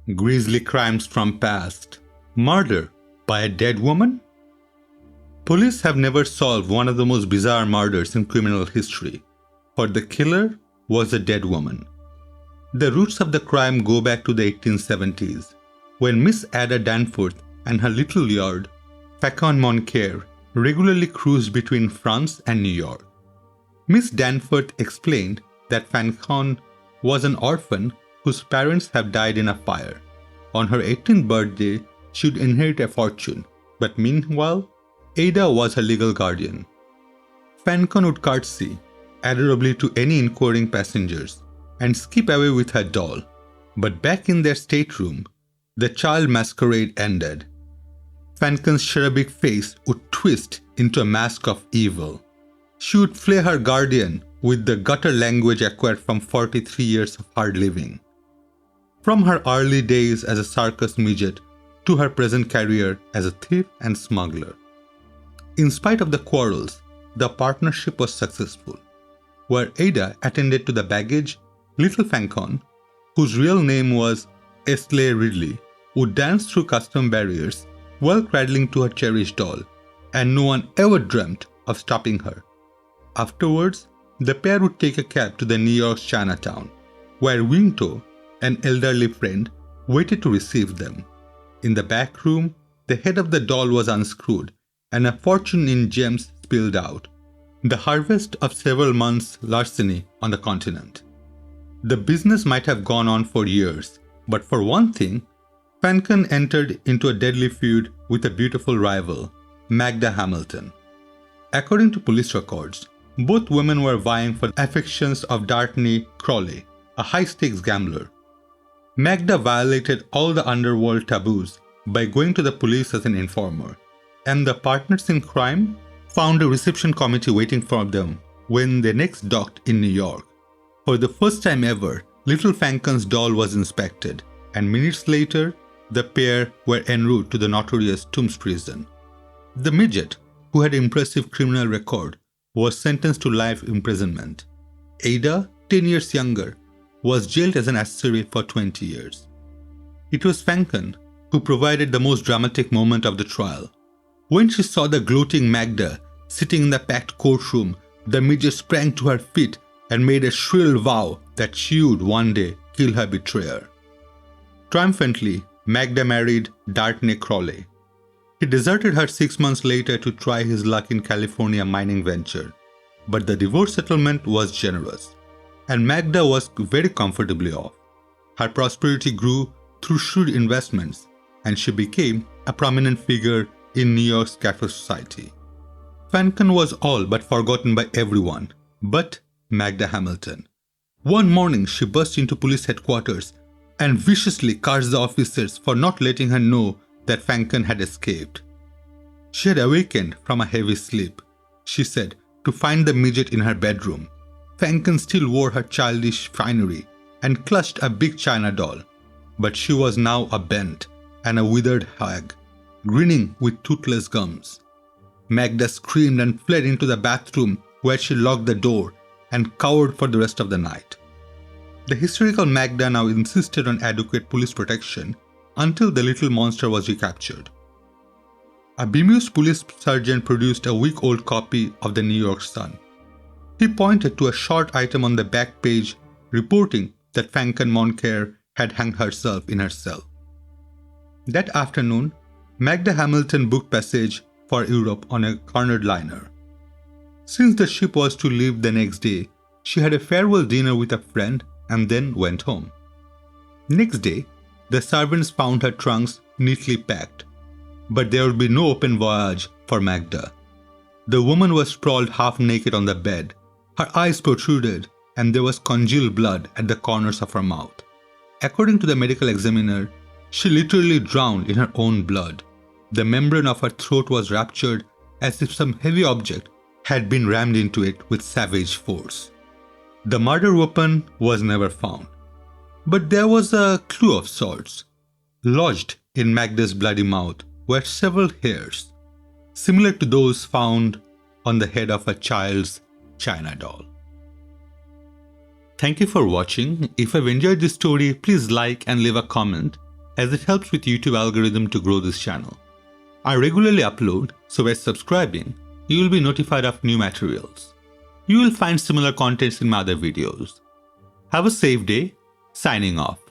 Grisly crimes from past. Murder by a dead woman? Police have never solved one of the most bizarre murders in criminal history, for the killer was a dead woman. The roots of the crime go back to the 1870s, when Miss Ada Danforth and her little yard, Facon Moncare, regularly cruised between France and New York. Miss Danforth explained that Facon was an orphan whose parents have died in a fire. On her 18th birthday, she would inherit a fortune, but meanwhile, Ada was her legal guardian. Facon would curtsy adorably to any inquiring passengers and skip away with her doll. But back in their stateroom, the child masquerade ended. Facon's cherubic face would twist into a mask of evil. She would flay her guardian with the gutter language acquired from 43 years of hard living. From her early days as a circus midget to her present career as a thief and smuggler. In spite of the quarrels, the partnership was successful. Where Ada attended to the baggage, little Facon, whose real name was Esley Ridley, would dance through custom barriers while cradling to her cherished doll, and no one ever dreamt of stopping her. Afterwards, the pair would take a cab to the New York's Chinatown, where Winto, an elderly friend, waited to receive them. In the back room, the head of the doll was unscrewed, and a fortune in gems spilled out, the harvest of several months' larceny on the continent. The business might have gone on for years, but for one thing, Facon entered into a deadly feud with a beautiful rival, Magda Hamilton. According to police records, both women were vying for the affections of Dartney Crawley, a high-stakes gambler. Magda violated all the underworld taboos by going to the police as an informer, and the partners in crime found a reception committee waiting for them when they next docked in New York. For the first time ever, little Facon's doll was inspected, and minutes later, the pair were en route to the notorious Tombs prison. The midget, who had an impressive criminal record, was sentenced to life imprisonment. Ada, 10 years younger, was jailed as an accessory for 20 years. It was Facon who provided the most dramatic moment of the trial. When she saw the gloating Magda sitting in the packed courtroom, the midget sprang to her feet and made a shrill vow that she would one day kill her betrayer. Triumphantly, Magda married Dartney Crawley. He deserted her 6 months later to try his luck in California mining venture, but the divorce settlement was generous, and Magda was very comfortably off. Her prosperity grew through shrewd investments, and she became a prominent figure in New York's cafe society. Facon was all but forgotten by everyone, but Magda Hamilton. One morning she burst into police headquarters and viciously cursed the officers for not letting her know that Facon had escaped. She had awakened from a heavy sleep, she said, to find the midget in her bedroom. Facon still wore her childish finery and clutched a big china doll, but she was now a bent and a withered hag, grinning with toothless gums. Magda screamed and fled into the bathroom, where she locked the door and cowered for the rest of the night. The hysterical Magda now insisted on adequate police protection until the little monster was recaptured. A bemused police sergeant produced a week-old copy of the New York Sun. He pointed to a short item on the back page reporting that Facon Moncare had hanged herself in her cell. That afternoon, Magda Hamilton booked passage for Europe on a cornered liner. Since the ship was to leave the next day, she had a farewell dinner with a friend and then went home. Next day, the servants found her trunks neatly packed, but there would be no open voyage for Magda. The woman was sprawled half naked on the bed, her eyes protruded, and there was congealed blood at the corners of her mouth. According to the medical examiner, she literally drowned in her own blood. The membrane of her throat was ruptured as if some heavy object had been rammed into it with savage force. The murder weapon was never found, but there was a clue of sorts. Lodged in Magda's bloody mouth were several hairs, similar to those found on the head of a child's china doll. Thank you for watching. If you've enjoyed this story, please like and leave a comment. as it helps with YouTube algorithm to grow this channel. I regularly upload, so by subscribing, you will be notified of new materials. You will find similar contents in my other videos. Have a safe day. Signing off.